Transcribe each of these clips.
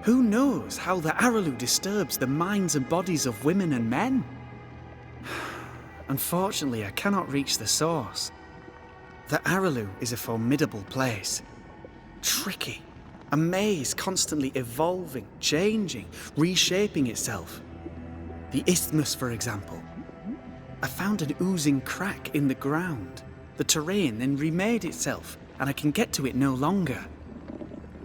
Who knows how the arrow disturbs the minds and bodies of women and men? Unfortunately, I cannot reach the source. The arrow is a formidable place. Tricky. A maze constantly evolving, changing, reshaping itself. The isthmus, for example. I found an oozing crack in the ground. The terrain then remade itself, and I can get to it no longer.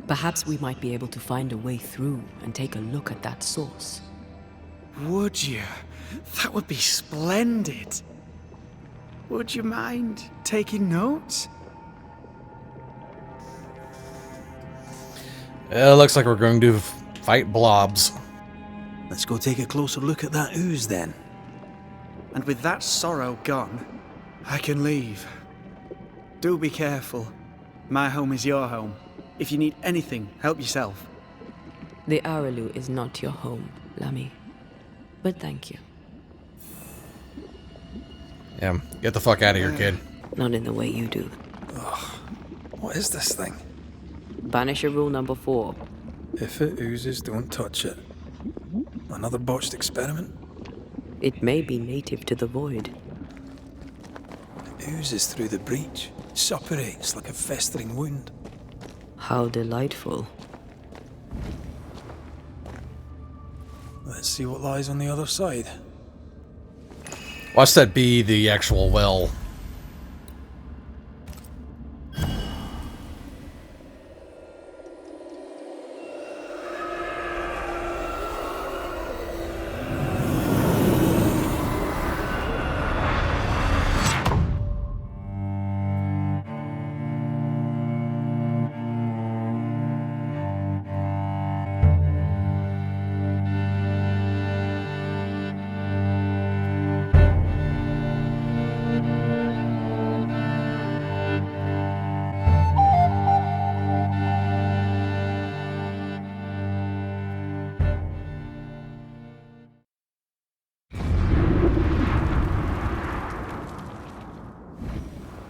Perhaps we might be able to find a way through and take a look at that source. Would you? That would be splendid. Would you mind taking notes? It looks like we're going to fight blobs. Let's go take a closer look at that ooze then. And with that sorrow gone, I can leave. Do be careful. My home is your home. If you need anything, help yourself. The Araloo is not your home, Lammy. But thank you. Yeah, get the fuck out of here, kid. Not in the way you do. Ugh. What is this thing? Banisher rule number 4. If it oozes, don't touch it. Another botched experiment? It may be native to the void. It oozes through the breach. Suppurates like a festering wound. How delightful. Let's see what lies on the other side. Watch that be the actual well.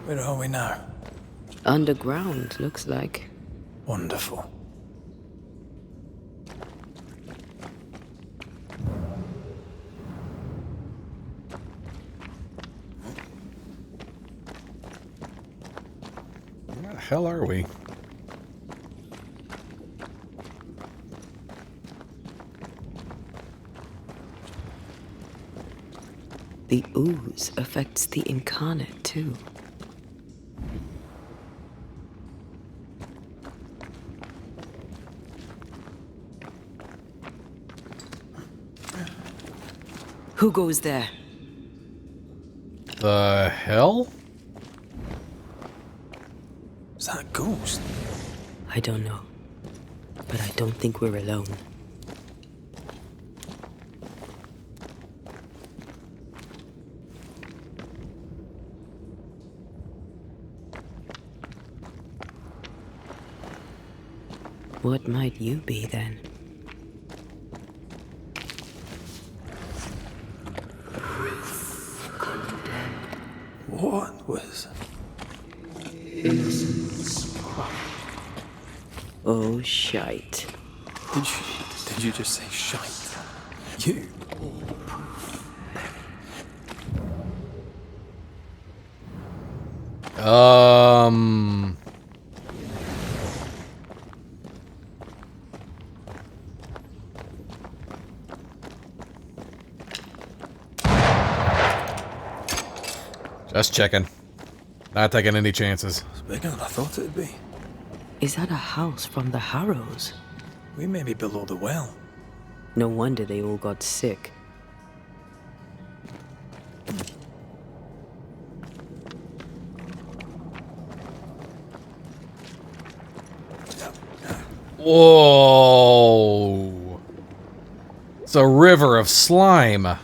Where are we now? Underground, looks like. Wonderful. Where the hell are we? The ooze affects the incarnate, too. Who goes there? The hell? Is that a ghost? I don't know. But I don't think we're alone. What might you be, then? What was... Oh, shite. Did you just say shite? You? Just checking. Not taking any chances. It's bigger than I thought it'd be. Is that a house from the Harrows? We may be below the well. No wonder they all got sick. Whoa! It's a river of slime.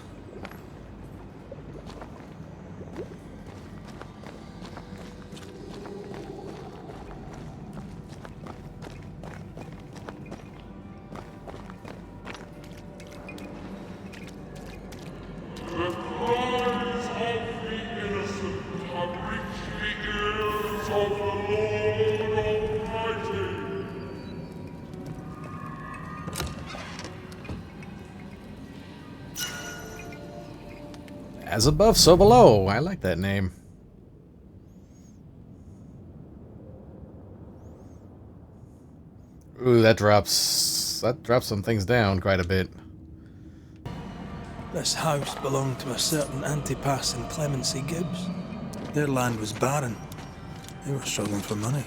As above, so below. I like that name. Ooh, that drops some things down quite a bit. This house belonged to a certain Antea and Clemency Gibbs. Their land was barren. They were struggling for money.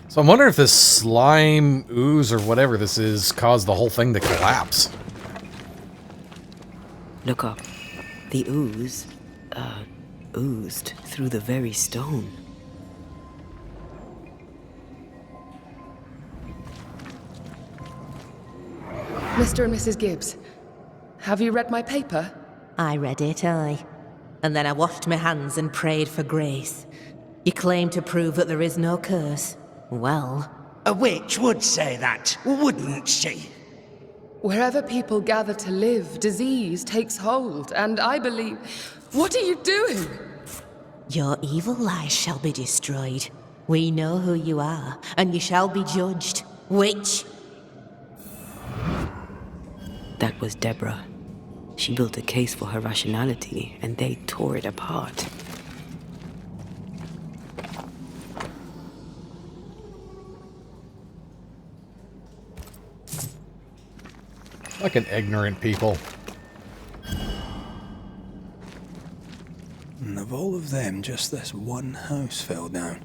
So I'm wondering if this slime, ooze, or whatever this is caused the whole thing to collapse. Look up. The ooze, oozed through the very stone. Mr. and Mrs. Gibbs, have you read my paper? I read it, aye. And then I washed my hands and prayed for grace. You claim to prove that there is no curse. Well, A witch would say that, wouldn't she? Wherever people gather to live, disease takes hold, and I believe... What are you doing? your evil lies shall be destroyed. We know who you are, and you shall be judged. Witch! That was Deborah. She built a case for her rationality, and they tore it apart. Fucking ignorant people. And of all of them, just this one house fell down.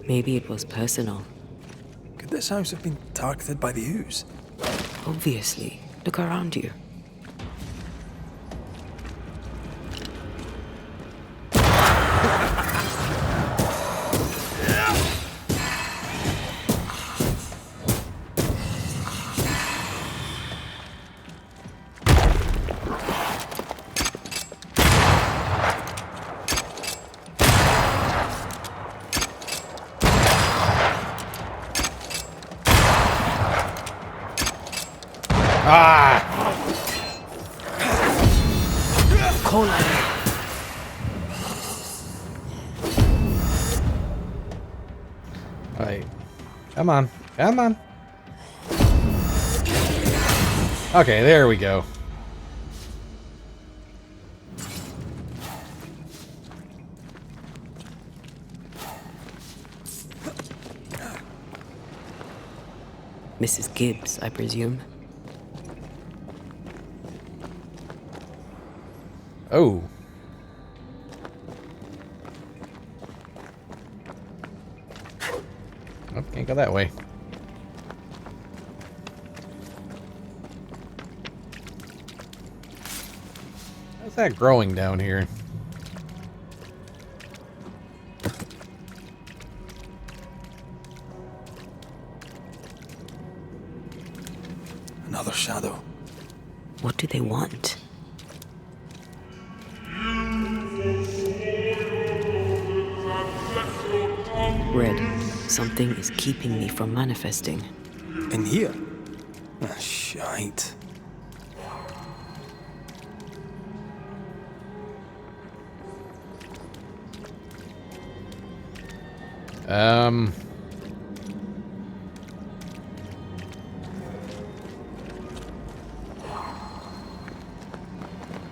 Maybe it was personal. Could this house have been targeted by the ooze? Obviously. Look around you. Alright. Come on. Come on. Okay, there we go. Mrs. Gibbs, I presume. Oh. Oh, can't go that way. How's that growing down here? Another shadow. What do they want? Red, something is keeping me from manifesting. In here? Ah, shite. I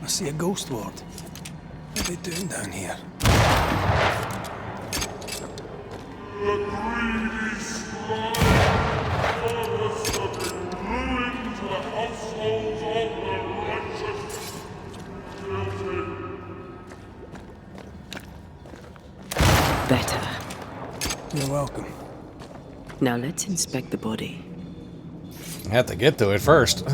see a ghost ward. What are they doing down here? Better. You're welcome. Now let's inspect the body. I have to get to it first.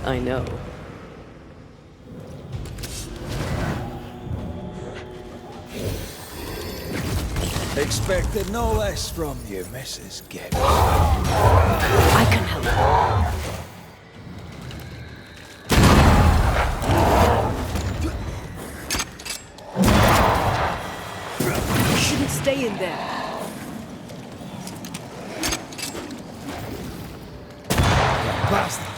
I know. Expected no less from you, Mrs. Gibbs. I can help. You shouldn't stay in there. Bastard!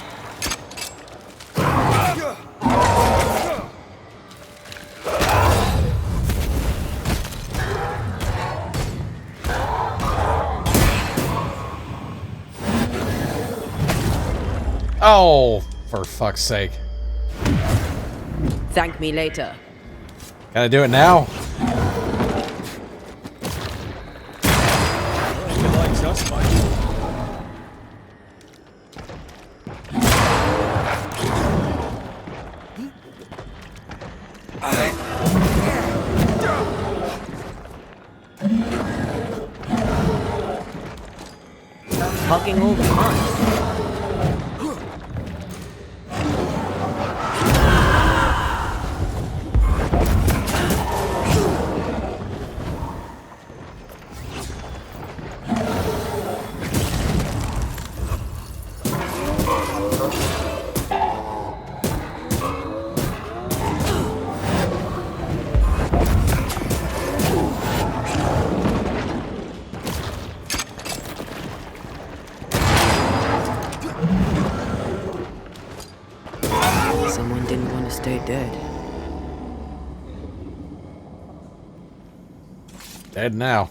Oh, for fuck's sake. Thank me later. Can I do it now? He likes us much. Hogging all the fun. Someone didn't want to stay dead. Dead now.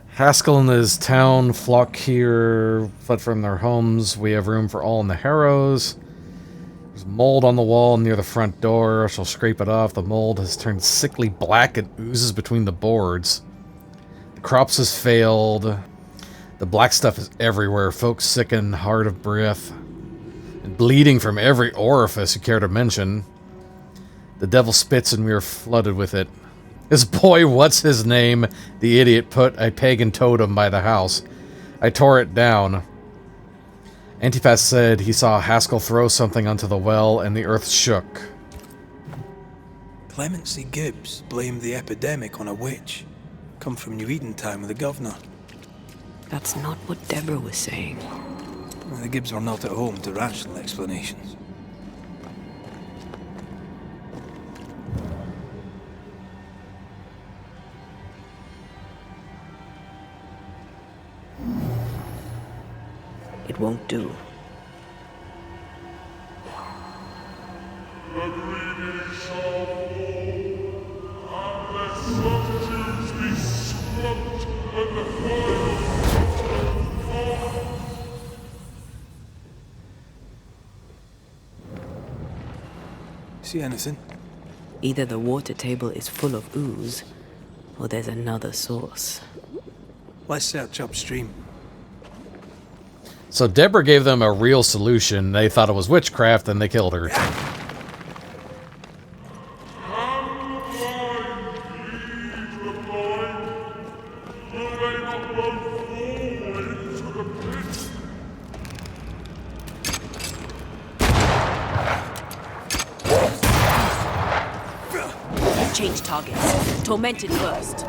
Haskell and his town flock here, fled from their homes. We have room for all in the harrows. There's mold on the wall near the front door. I shall scrape it off. The mold has turned sickly black and oozes between the boards. The crops has failed. The black stuff is everywhere. Folks sicken, hard of breath, and bleeding from every orifice you care to mention. The devil spits and we are flooded with it. This boy, what's his name? The idiot put a pagan totem by the house. I tore it down. Antipas said he saw Haskell throw something onto the well and the earth shook. Clemency Gibbs blamed the epidemic on a witch. Come from New Eden Town with the governor. That's not what Deborah was saying. The Gibbs were not at home to rational explanations. It won't do. See anything? Either the water table is full of ooze, or there's another source. Let's search upstream. So Deborah gave them a real solution. They thought it was witchcraft and they killed her. Change targets. Tormented first.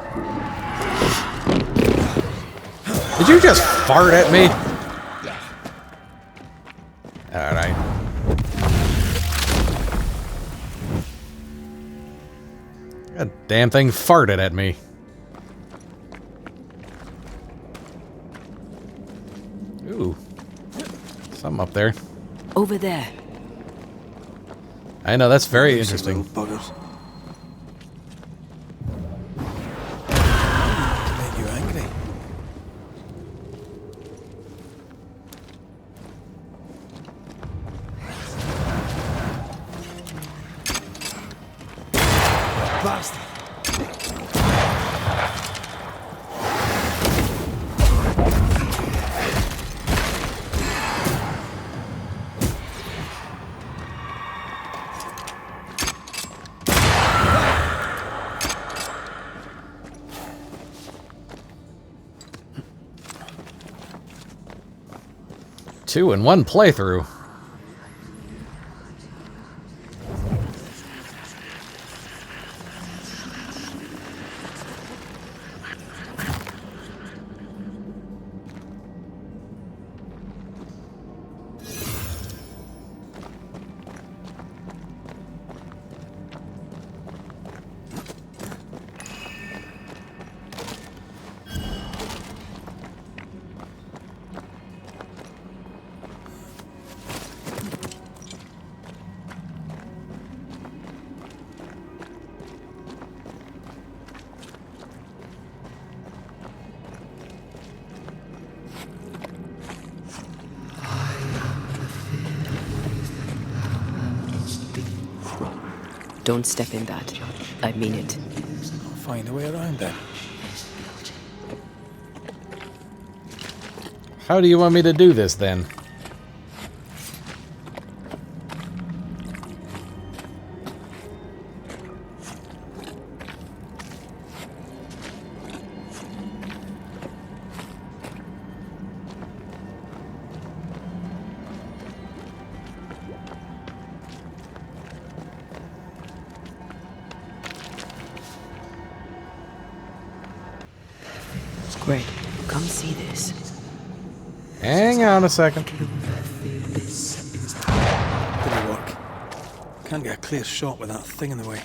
Did you just fart at me? Alright. That damn thing farted at me. Ooh. Something up there. Over there. I know, that's very interesting. Little buggers. To make you angry. Bastard. Two in one playthrough. Don't step in that. I mean it. I'll find a way around then. How do you want me to do this, then? Greg, come see this. Hang on a second. Didn't work. Can't get a clear shot with that thing in the way.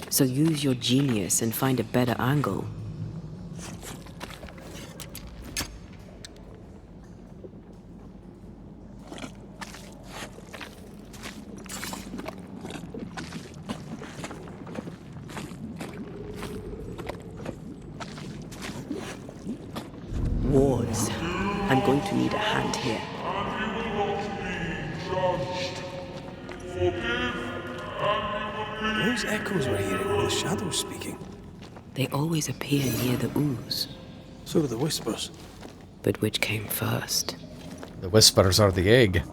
So use your genius and find a better angle. Wards. I'm going to need a hand here. Those echoes we're hearing are the shadows speaking. They always appear near the ooze. So do the whispers. But which came first? The whispers are the egg.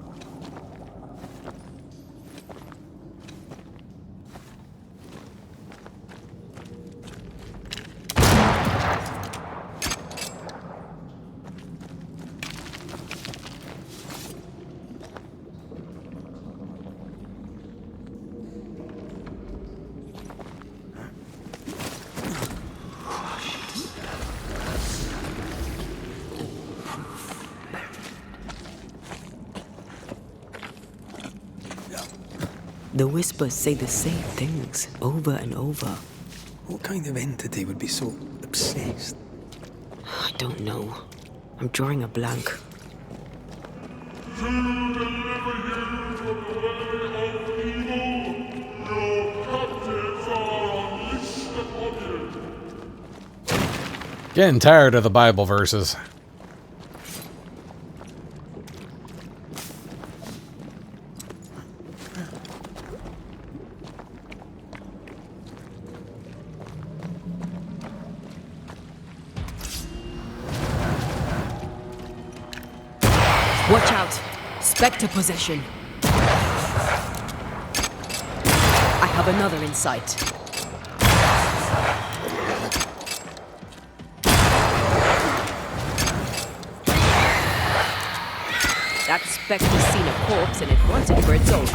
The whispers say the same things over and over. What kind of entity would be so obsessed? I don't know. I'm drawing a blank. Getting tired of the Bible verses. Watch out! Spectre possession. I have another in sight. That spectre's seen a corpse and it wants it for its own.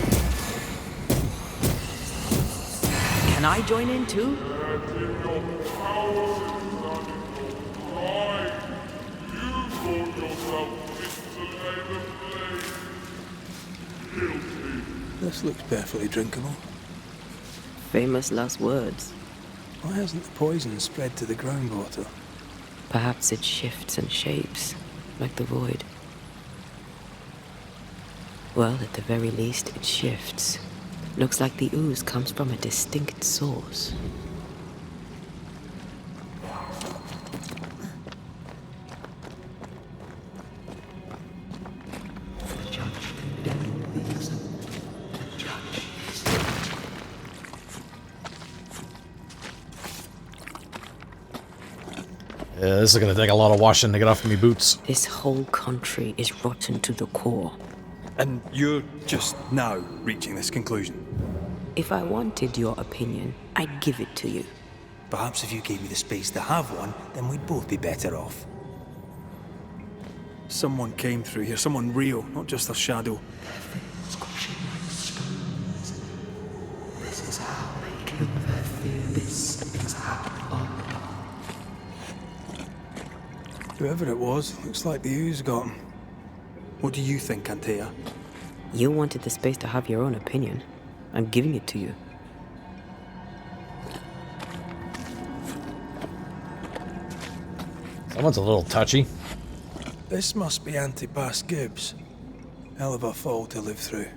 Can I join in too? This looks perfectly drinkable. Famous last words. Why hasn't the poison spread to the groundwater? Perhaps it shifts and shapes, like the void. Well, at the very least, it shifts. Looks like the ooze comes from a distinct source. This is gonna take a lot of washing to get off me boots. This whole country is rotten to the core. And you're just now reaching this conclusion? If I wanted your opinion, I'd give it to you. Perhaps if you gave me the space to have one, then we'd both be better off. Someone came through here, someone real, not just a shadow. Whoever it was, looks like the ooze got him. What do you think, Antea? You wanted the space to have your own opinion. I'm giving it to you. Someone's a little touchy. This must be Antipas Gibbs. Hell of a fall to live through.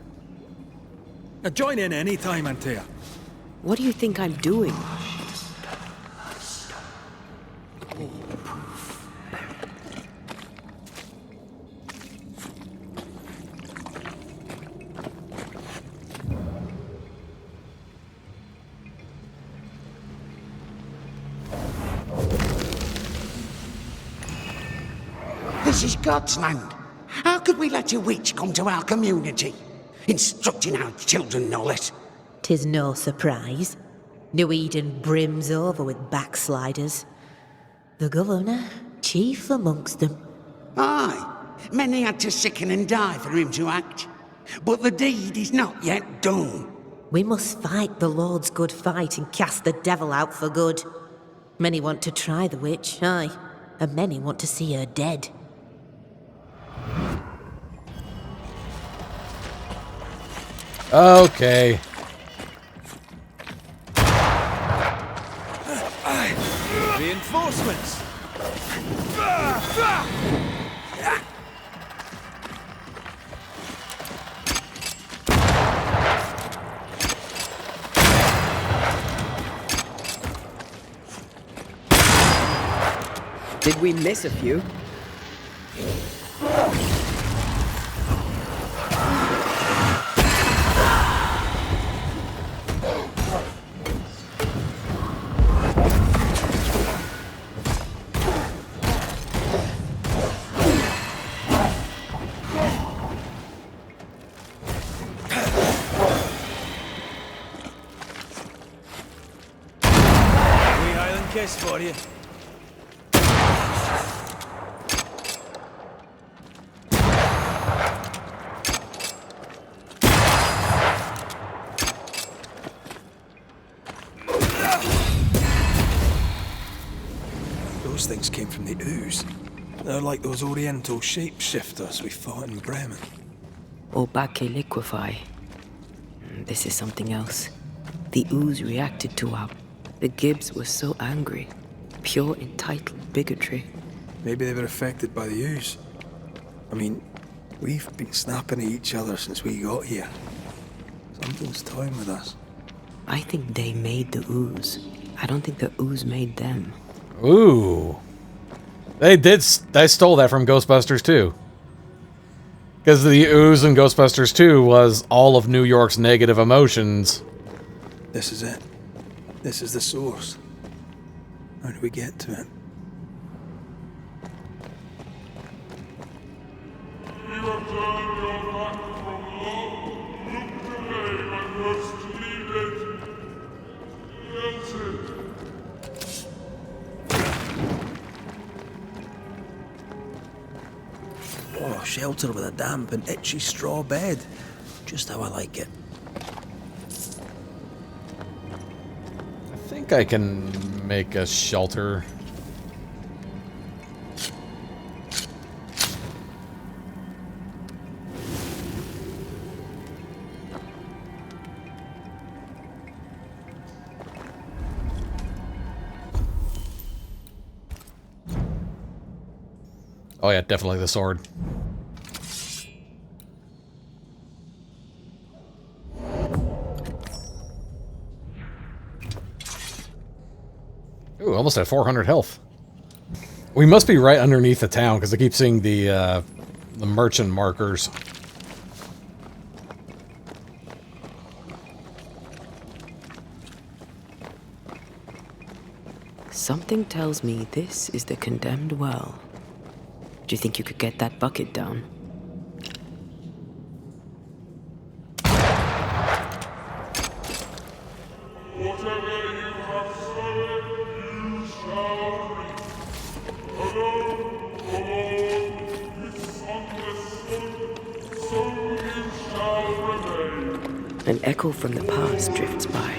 Now join in any time, Antea. What do you think I'm doing? This is God's land. How could we let a witch come to our community? Instructing our children, no less. 'Tis no surprise. New Eden brims over with backsliders. The governor, chief amongst them. Aye, many had to sicken and die for him to act. But the deed is not yet done. We must fight the Lord's good fight and cast the devil out for good. Many want to try the witch, aye, and many want to see her dead. Okay. Reinforcements! Did we miss a few? Kiss for you. Those things came from the ooze. They're like those oriental shapeshifters we fought in Bremen. Or Bakke liquefy. This is something else. The ooze reacted to our... The Gibbs were so angry. Pure entitled bigotry. Maybe they were affected by the ooze. I mean, we've been snapping at each other since we got here. Something's toying with us. I think they made the ooze. I don't think the ooze made them. Ooh. They stole that from Ghostbusters 2. Because the ooze in Ghostbusters 2 was all of New York's negative emotions. This is it. This is the source. How do we get to it? You have turned your back from love. Look away when most needed. That's it. Oh, shelter with a damp and itchy straw bed. Just how I like it. I can make a shelter. Oh yeah, definitely the sword. Ooh, almost at 400 health. We must be right underneath the town because I keep seeing the merchant markers. Something tells me this is the condemned well. Do you think you could get that bucket down? An echo from the past drifts by.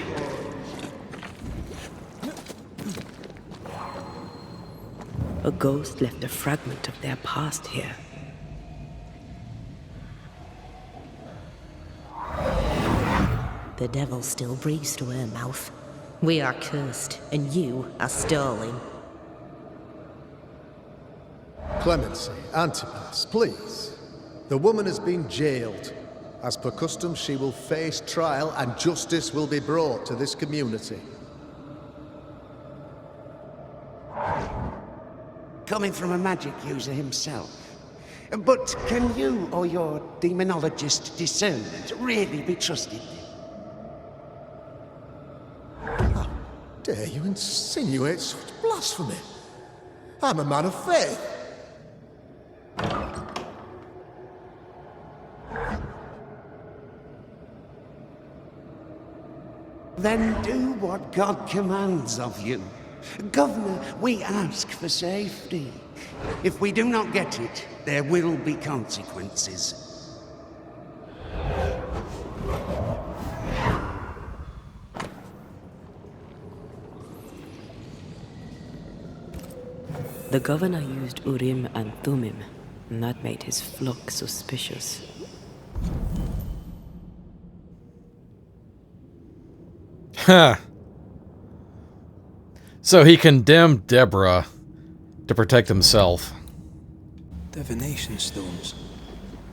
A ghost left a fragment of their past here. The devil still breathes through her mouth. We are cursed, and you are stolen. Clemency, Antipas, please. The woman has been jailed. As per custom, she will face trial and justice will be brought to this community. Coming from a magic user himself. But can you or your demonologist discernment really be trusted? How dare you insinuate such blasphemy? I'm a man of faith. Then do what God commands of you. Governor, we ask for safety. If we do not get it, there will be consequences. The governor used Urim and Thummim, and that made his flock suspicious. Huh. So he condemned Deborah to protect himself. Divination stones.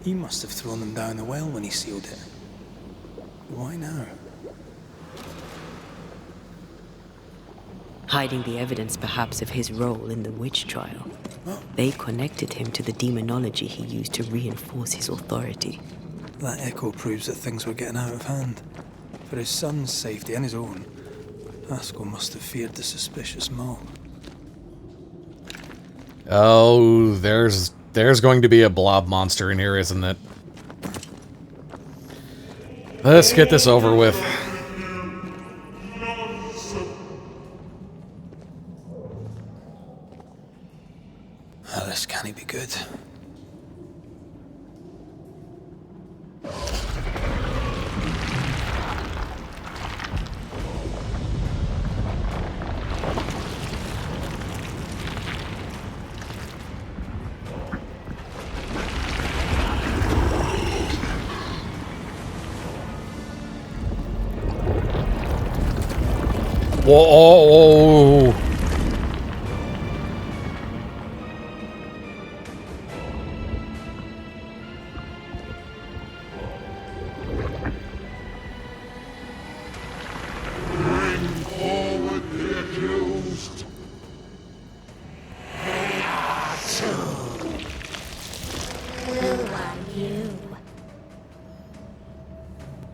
He must have thrown them down the well when he sealed it. Why now? Hiding the evidence perhaps of his role in the witch trial. They connected him to the demonology he used to reinforce his authority. That echo proves that things were getting out of hand. For his son's safety and his own, Haskell must have feared the suspicious mob. Oh, there's going to be a blob monster in here, isn't it? Let's get this over with. Oh, this can't be good. Whoa! Bring forward the accused. Who are you?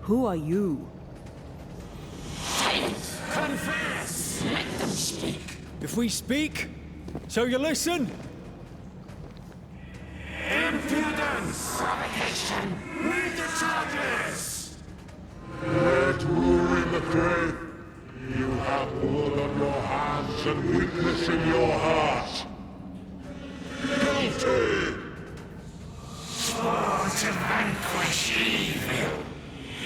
Who are you? Confess! Let them speak. If we speak, so you listen? Impudence! Provocation! Read the charges! Let rule in the faith. You have blood on your hands and weakness in your heart. Guilty! Swore to vanquish evil.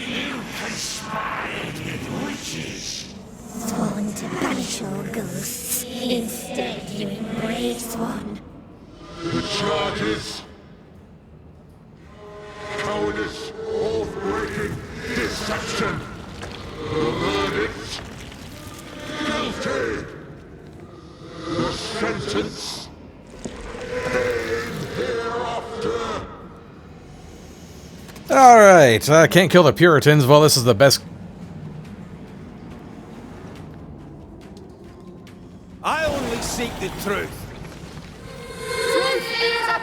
You conspired with witches. Sworn to banish all ghosts. Instead, you embrace one. The charges. Cowardice, oath-breaking, deception. The verdict. Guilty. The sentence. Pain hereafter. Alright, can't kill the Puritans. Well, this is the best. I only seek the truth. Truth is a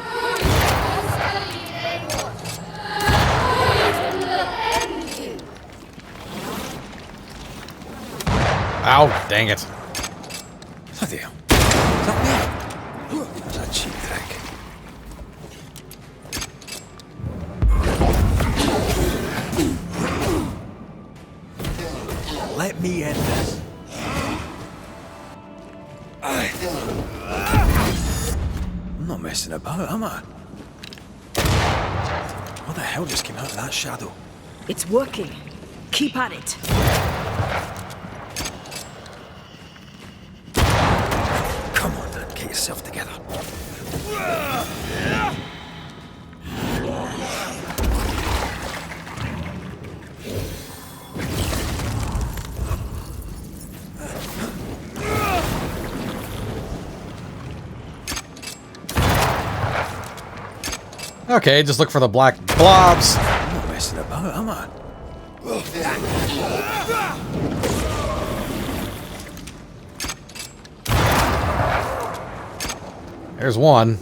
Ow, dang it. Bloody hell. Is that me? That's a cheap trick. Let me end this. I'm not messing about, am I? What the hell just came out of that shadow? It's working. Keep at it. Come on, Dan, get yourself together. Okay, just look for the black blobs. I'm not messing about, am I? There's one.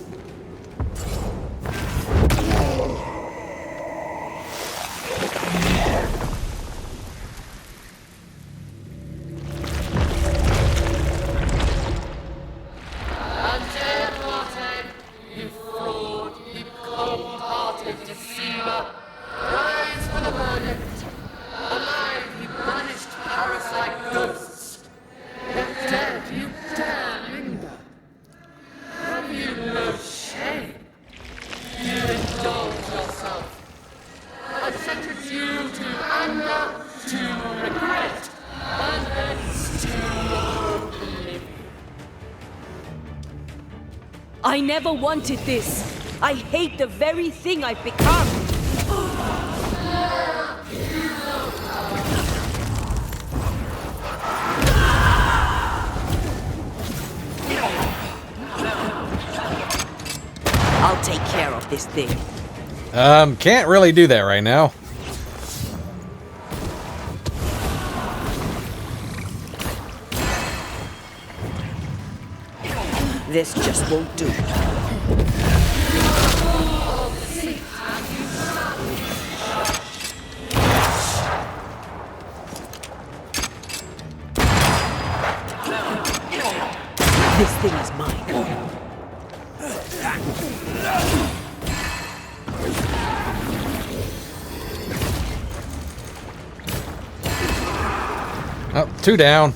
Rise for the verdict. Alive, you banished parasite. ghosts. Instead, you dare linger. Have you no shame? You indulge yourself. I sentence you to anger, to regret, and hence to oblivion. I never wanted this. I hate the very thing I've become. I'll take care of this thing. Can't really do that right now. This just won't do. This thing is mine. Oh, 2 down.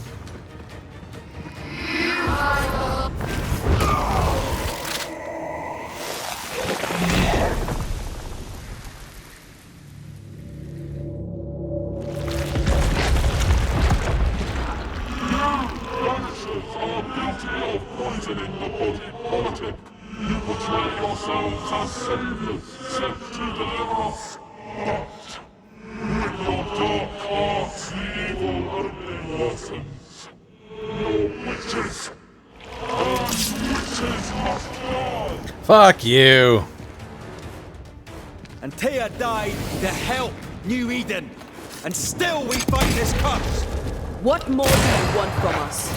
Fuck you. Antea died to help New Eden, and still we fight this curse. What more do you want from us?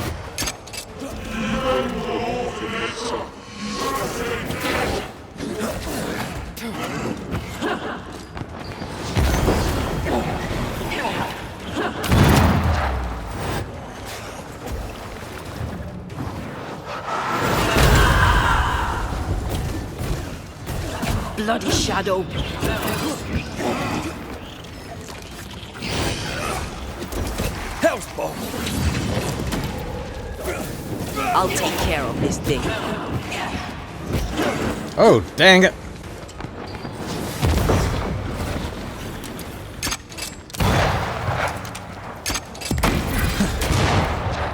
Bloody shadow. Hellspawn! I'll take care of this thing. Oh, dang it.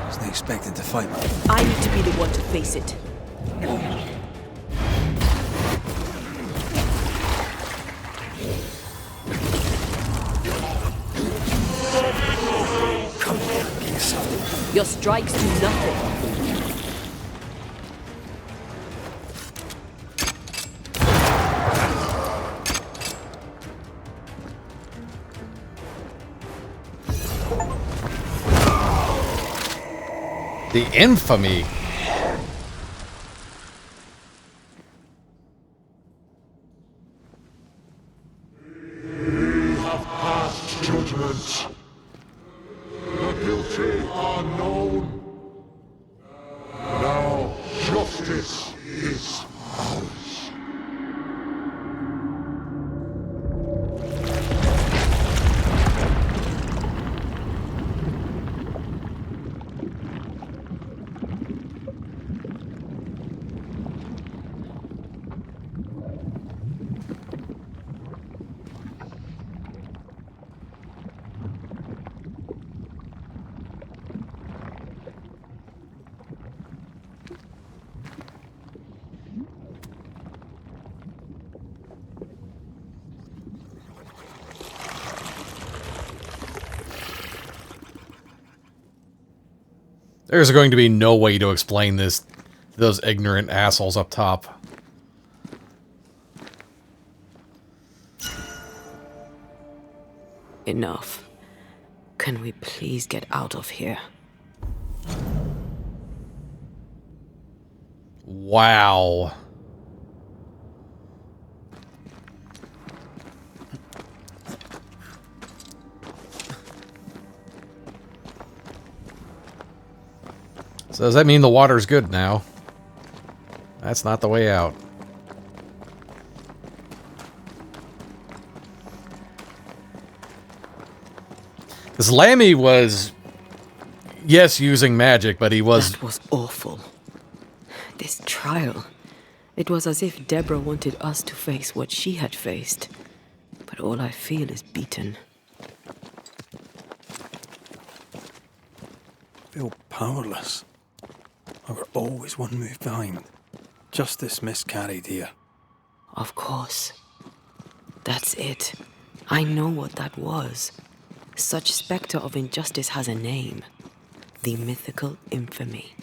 Wasn't expecting to fight. I need to be the one to face it. Your strikes do nothing. The infamy. We have passed judgment. The guilty are known. Now justice is ours. There's going to be no way to explain this to those ignorant assholes up top. Enough. Can we please get out of here? Wow. So does that mean the water's good now? That's not the way out. Because Lammy was Yes, using magic, but he was... That was awful. This trial. It was as if Deborah wanted us to face what she had faced. But all I feel is beaten. I feel powerless. I were always one move behind. Justice miscarried here. Of course. That's it. I know what that was. Such spectre of injustice has a name. The mythical Infamy.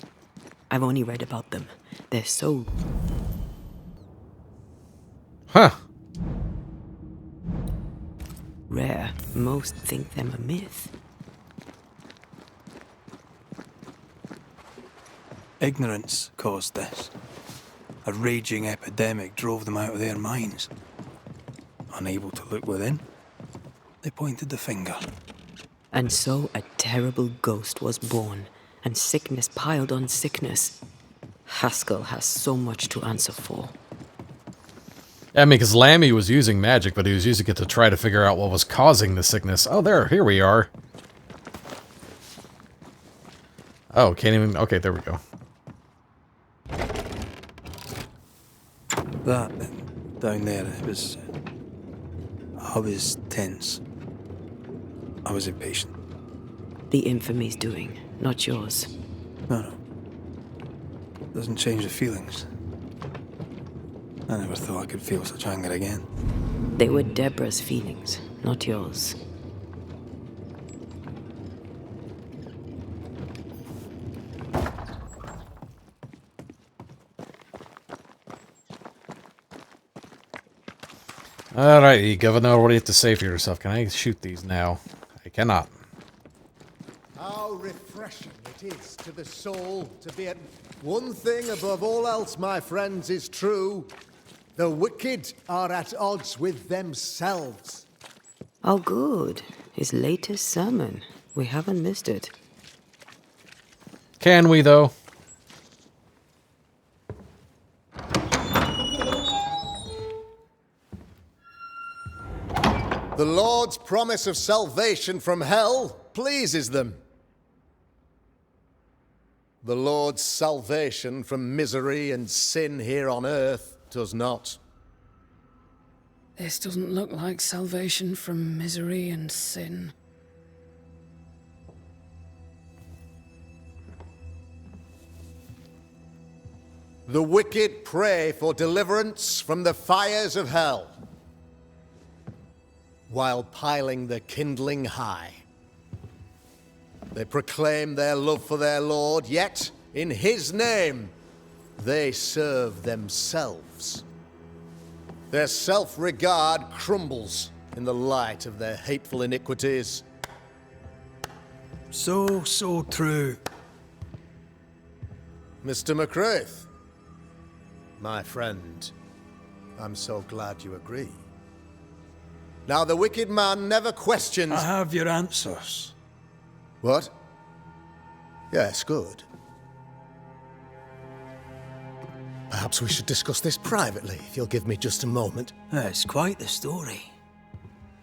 I've only read about them. They're so... Huh. rare. Most think them a myth. Ignorance caused this. A raging epidemic drove them out of their minds. Unable to look within, they pointed the finger. And so a terrible ghost was born, and sickness piled on sickness. Haskell has so much to answer for. I mean, because Lammy was using magic, but he was using it to try to figure out what was causing the sickness. Oh, here we are. Oh, can't even... Okay, there we go. That, down there, it was... I was tense. I was impatient. The Infamy's doing, not yours. No. Doesn't change the feelings. I never thought I could feel such anger again. They were Deborah's feelings, not yours. Alright, Governor, what do you have to say for yourself? Can I shoot these now? I cannot. How refreshing it is to the soul to be at... One thing above all else, my friends, is true. The wicked are at odds with themselves. Oh, good. His latest sermon. We haven't missed it. Can we, though? The Lord's promise of salvation from hell pleases them. The Lord's salvation from misery and sin here on earth does not. This doesn't look like salvation from misery and sin. The wicked pray for deliverance from the fires of hell, while piling the kindling high. They proclaim their love for their Lord, yet, in His name, they serve themselves. Their self-regard crumbles in the light of their hateful iniquities. So true. Mr. McCraith, my friend, I'm so glad you agree. Now, the wicked man never questions... I have your answers. What? Yes, good. Perhaps we should discuss this privately, if you'll give me just a moment. It's quite the story.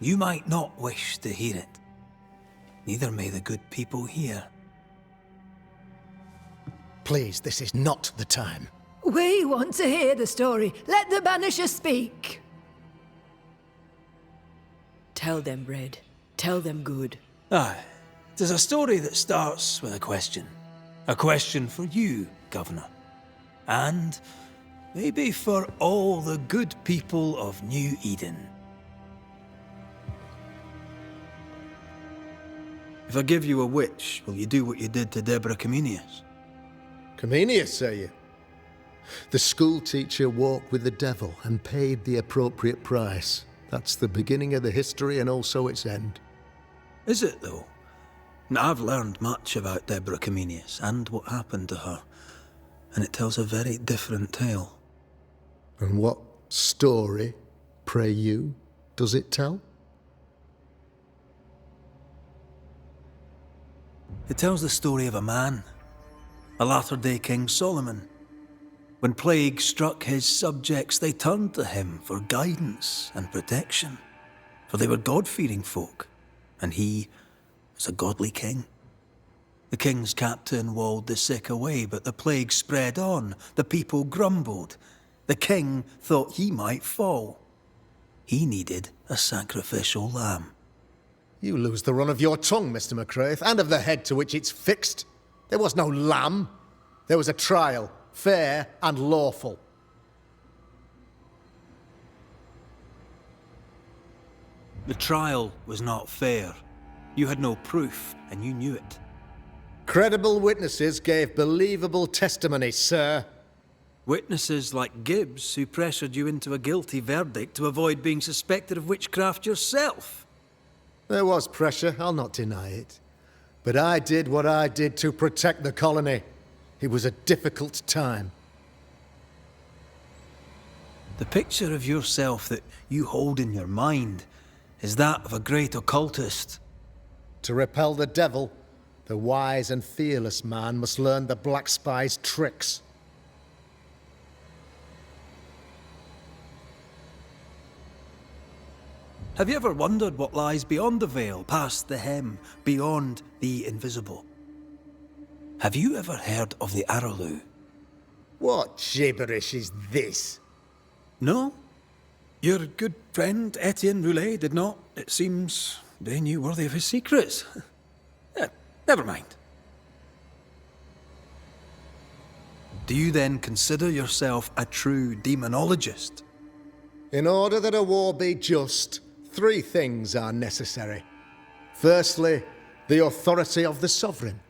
You might not wish to hear it. Neither may the good people here. Please, this is not the time. We want to hear the story. Let the Banisher speak. Tell them, Red. Tell them good. Aye. It is a story that starts with a question. A question for you, Governor. And maybe for all the good people of New Eden. If I give you a witch, will you do what you did to Deborah Comenius? Comenius, say you? The school teacher walked with the devil and paid the appropriate price. That's the beginning of the history and also its end. Is it, though? Now, I've learned much about Deborah Comenius and what happened to her, and it tells a very different tale. And what story, pray you, does it tell? It tells the story of a man, a latter-day King Solomon. When plague struck his subjects, they turned to him for guidance and protection, for they were God-fearing folk, and he was a godly king. The king's captain walled the sick away, but the plague spread on. The people grumbled. The king thought he might fall. He needed a sacrificial lamb. You lose the run of your tongue, Mr. McCraith, and of the head to which it's fixed. There was no lamb. There was a trial, fair and lawful. The trial was not fair. You had no proof, and you knew it. Credible witnesses gave believable testimony, sir. Witnesses like Gibbs, who pressured you into a guilty verdict to avoid being suspected of witchcraft yourself. There was pressure, I'll not deny it. But I did what I did to protect the colony. It was a difficult time. The picture of yourself that you hold in your mind is that of a great occultist. To repel the devil, the wise and fearless man must learn the Black Spy's tricks. Have you ever wondered what lies beyond the veil, past the hem, beyond the invisible? Have you ever heard of the Arrowloo? What gibberish is this? No? Your good friend Etienne Roulet did not. It seems they knew worthy of his secrets. Never mind. Do you then consider yourself a true demonologist? In order that a war be just, 3 things are necessary. Firstly, the authority of the sovereign.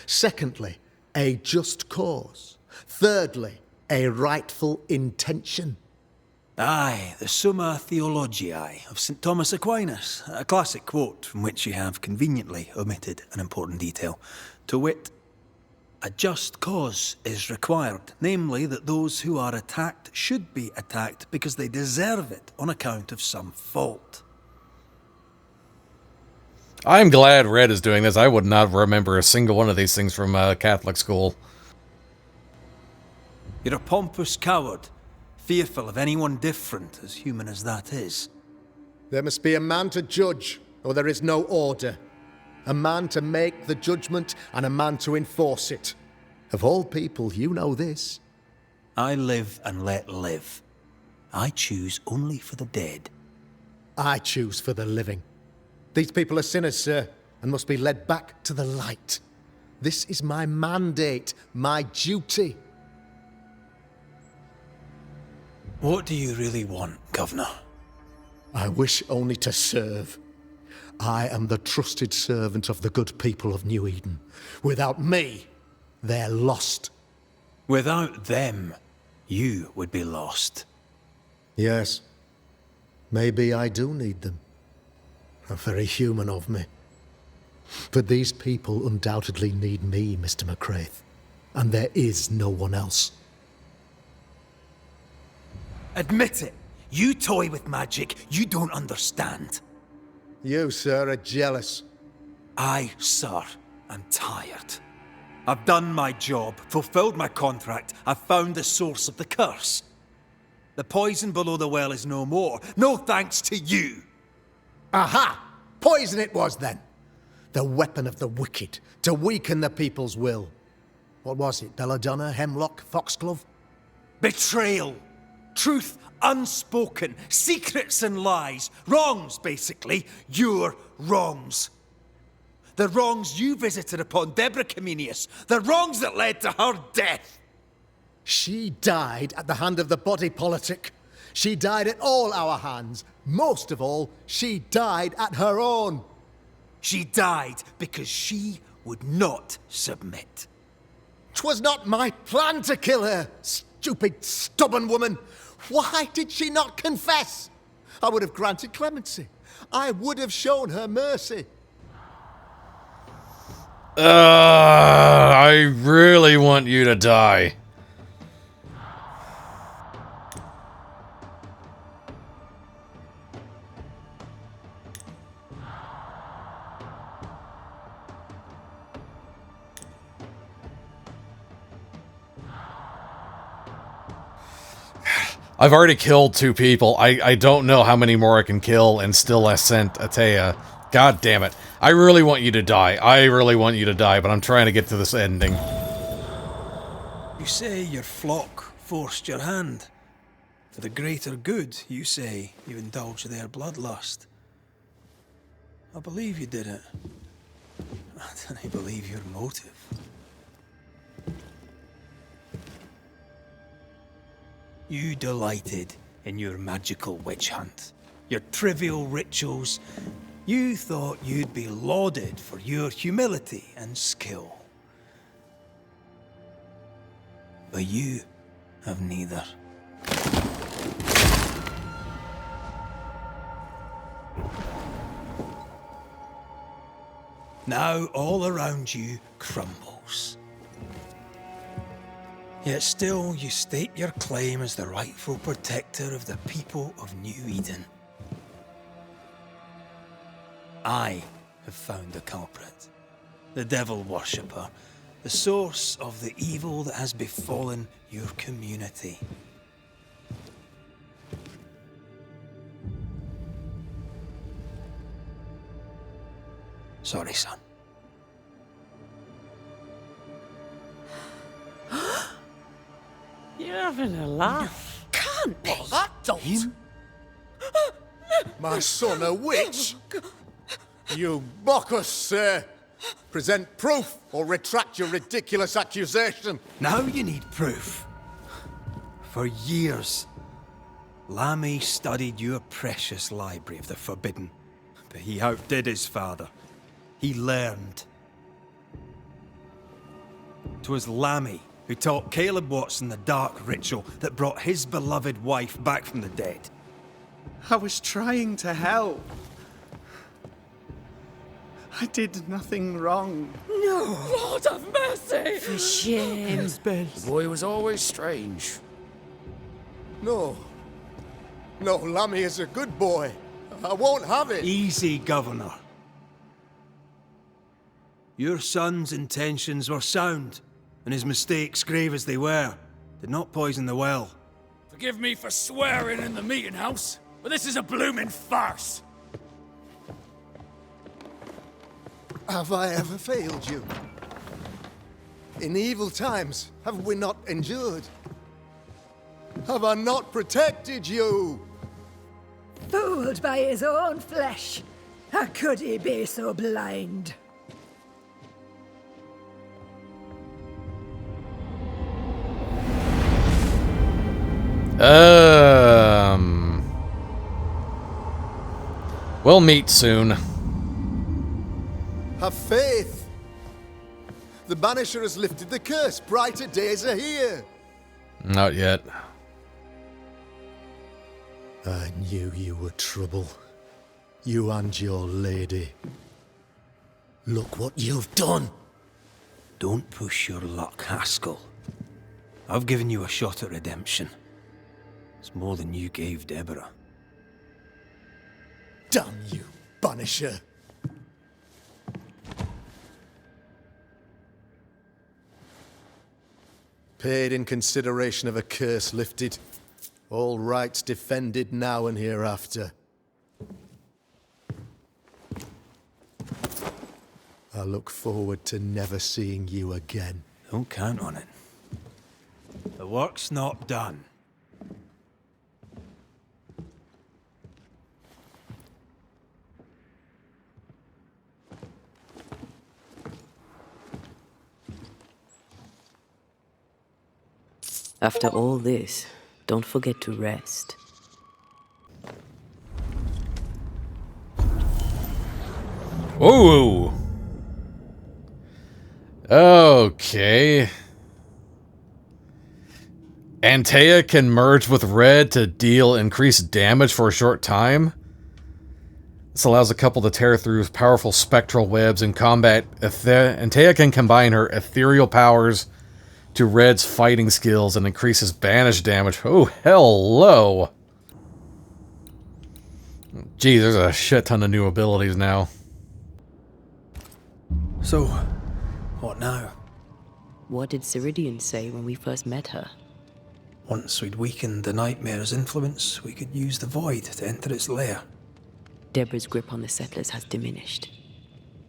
Secondly, a just cause. Thirdly, a rightful intention. Aye, the Summa Theologiae of St. Thomas Aquinas, a classic quote from which you have conveniently omitted an important detail. To wit, a just cause is required, namely that those who are attacked should be attacked because they deserve it on account of some fault. I'm glad Red is doing this. I would not remember a single one of these things from Catholic school. You're a pompous coward, fearful of anyone different, as human as that is. There must be a man to judge, or there is no order. A man to make the judgment, and a man to enforce it. Of all people, you know this. I live and let live. I choose only for the dead. I choose for the living. These people are sinners, sir, and must be led back to the light. This is my mandate, my duty. What do you really want, Governor? I wish only to serve. I am the trusted servant of the good people of New Eden. Without me, they're lost. Without them, you would be lost. Yes. Maybe I do need them. How very human of me. But these people undoubtedly need me, Mr. McCraith. And there is no one else. Admit it. You toy with magic you don't understand. You, sir, are jealous. I, sir, am tired. I've done my job, fulfilled my contract, I've found the source of the curse. The poison below the well is no more. No thanks to you. Aha! Poison it was, then. The weapon of the wicked, to weaken the people's will. What was it, belladonna, hemlock, foxglove? Betrayal. Truth unspoken. Secrets and lies. Wrongs, basically. Your wrongs. The wrongs you visited upon Deborah Comenius. The wrongs that led to her death. She died at the hand of the body politic. She died at all our hands. Most of all, she died at her own. She died because she would not submit. 'Twas not my plan to kill her, stupid, stubborn woman. Why did she not confess? I would have granted clemency. I would have shown her mercy. I really want you to die. I've already killed 2 people. I don't know how many more I can kill and still ascend Antea God damn it. I really want you to die. I really want you to die, but I'm trying to get to this ending. You say your flock forced your hand. For the greater good, you say you indulged their bloodlust. I believe you did it. I don't believe your motive. You delighted in your magical witch hunt, your trivial rituals. You thought you'd be lauded for your humility and skill. But you have neither. Now all around you crumbles. Yet still you state your claim as the rightful protector of the people of New Eden. I have found the culprit, the devil worshipper, the source of the evil that has befallen your community. Sorry, son. You're having a laugh. Can't be. That don't. Him? My son, a witch? You mock us, sir. Present proof or retract your ridiculous accusation. Now you need proof. For years, Lammy studied your precious library of the forbidden, but he outdid his father. He learned. 'Twas Lammy who taught Caleb Watson the dark ritual that brought his beloved wife back from the dead. I was trying to help. I did nothing wrong. No! Lord have mercy! For shame. The boy was always strange. No. No, Lammy is a good boy. I won't have it. Easy, Governor. Your son's intentions were sound, and his mistakes, grave as they were, did not poison the well. Forgive me for swearing in the meeting house, but this is a blooming farce. Have I ever failed you? In evil times, have we not endured? Have I not protected you? Fooled by his own flesh. How could he be so blind? We'll meet soon. Have faith. The Banisher has lifted the curse. Brighter days are here. Not yet. I knew you were trouble. You and your lady. Look what you've done. Don't push your luck, Haskell. I've given you a shot at redemption. It's more than you gave Deborah. Damn you, Banisher. Paid in consideration of a curse lifted. All rights defended now and hereafter. I look forward to never seeing you again. Don't count on it. The work's not done. After all this, don't forget to rest. Ooh. Okay. Antea can merge with Red to deal increased damage for a short time. This allows a couple to tear through powerful spectral webs in combat. Antea can combine her ethereal powers to Red's fighting skills and increases banish damage. Oh, hello! Gee, there's a shit ton of new abilities now. So, what now? What did Ciridian say when we first met her? Once we'd weakened the Nightmare's influence, we could use the Void to enter its lair. Deborah's grip on the settlers has diminished.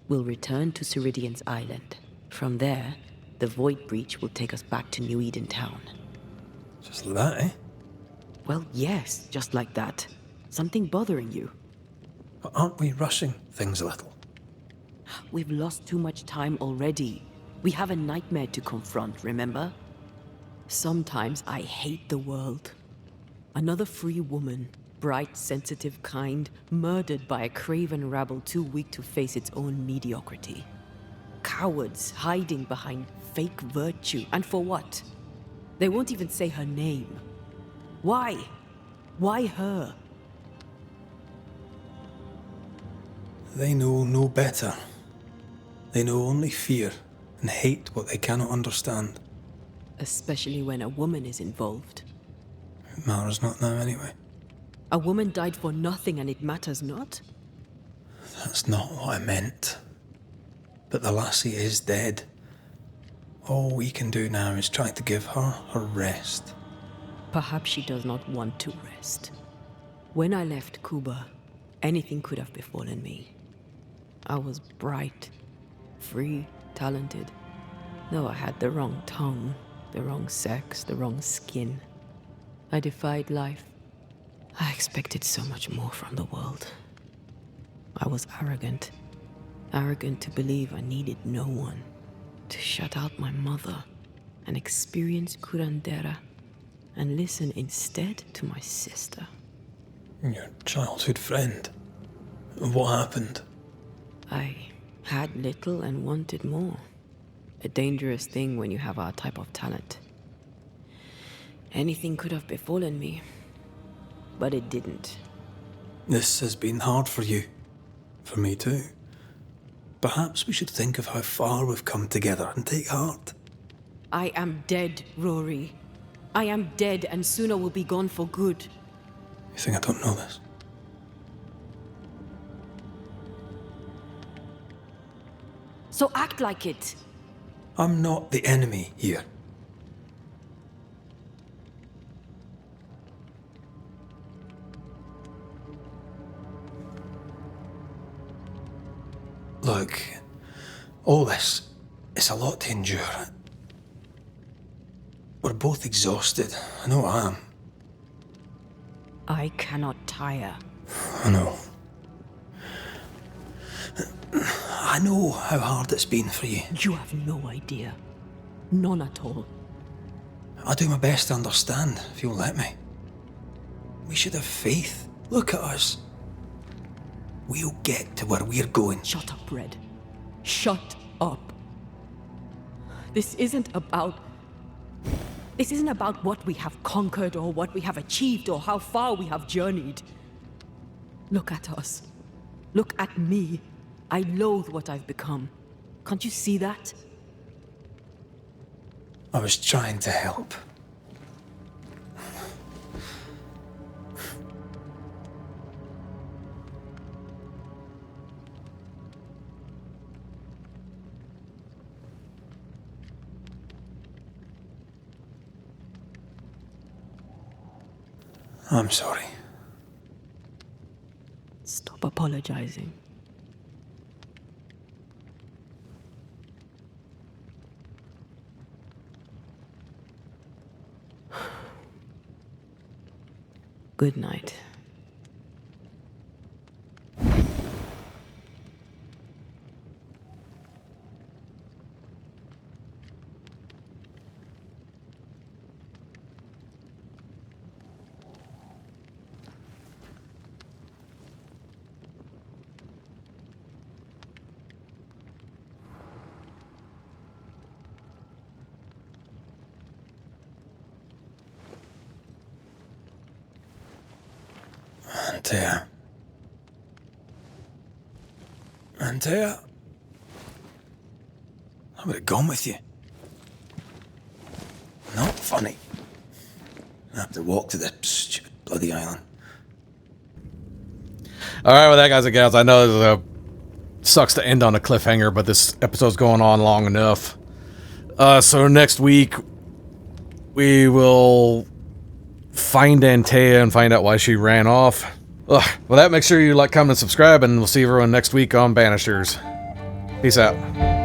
We'll return to Ceridian's island. From there, the Void Breach will take us back to New Eden Town. Just like that, eh? Well, yes, just like that. Something bothering you? But aren't we rushing things a little? We've lost too much time already. We have a nightmare to confront, remember? Sometimes I hate the world. Another free woman, bright, sensitive, kind, murdered by a craven rabble too weak to face its own mediocrity. Cowards hiding behind fake virtue. And for what? They won't even say her name. Why? Why her? They know no better. They know only fear and hate what they cannot understand. Especially when a woman is involved. It matters not now anyway. A woman died for nothing and it matters not? That's not what I meant. But the lassie is dead. All we can do now is try to give her her rest. Perhaps she does not want to rest. When I left Cuba, anything could have befallen me. I was bright, free, talented. Though I had the wrong tongue, the wrong sex, the wrong skin. I defied life. I expected so much more from the world. I was arrogant. Arrogant to believe I needed no one. To shut out my mother and experience curandera and listen instead to my sister. Your childhood friend. What happened? I had little and wanted more. A dangerous thing when you have our type of talent. Anything could have befallen me, but it didn't. This has been hard for you. For me too. Perhaps we should think of how far we've come together and take heart. I am dead, Rory. I am dead, and sooner will be gone for good. You think I don't know this? So act like it. I'm not the enemy here. Look, all this, it's a lot to endure. We're both exhausted. I know I am. I cannot tire. I know. I know how hard it's been for you. You have no idea. None at all. I'll do my best to understand, if you'll let me. We should have faith. Look at us. We'll get to where we're going. Shut up, Red. Shut up. This isn't about what we have conquered or what we have achieved or how far we have journeyed. Look at us. Look at me. I loathe what I've become. Can't you see that? I was trying to help. I'm sorry. Stop apologizing. Good night. Antea. Antea? I would have gone with you. Not funny. I have to walk to the stupid bloody island. Alright, with that, guys and gals, I know this sucks to end on a cliffhanger, but this episode's going on long enough. So next week, we will find Antea and find out why she ran off. With that, make sure you like, comment, and subscribe, and we'll see everyone next week on Banishers. Peace out.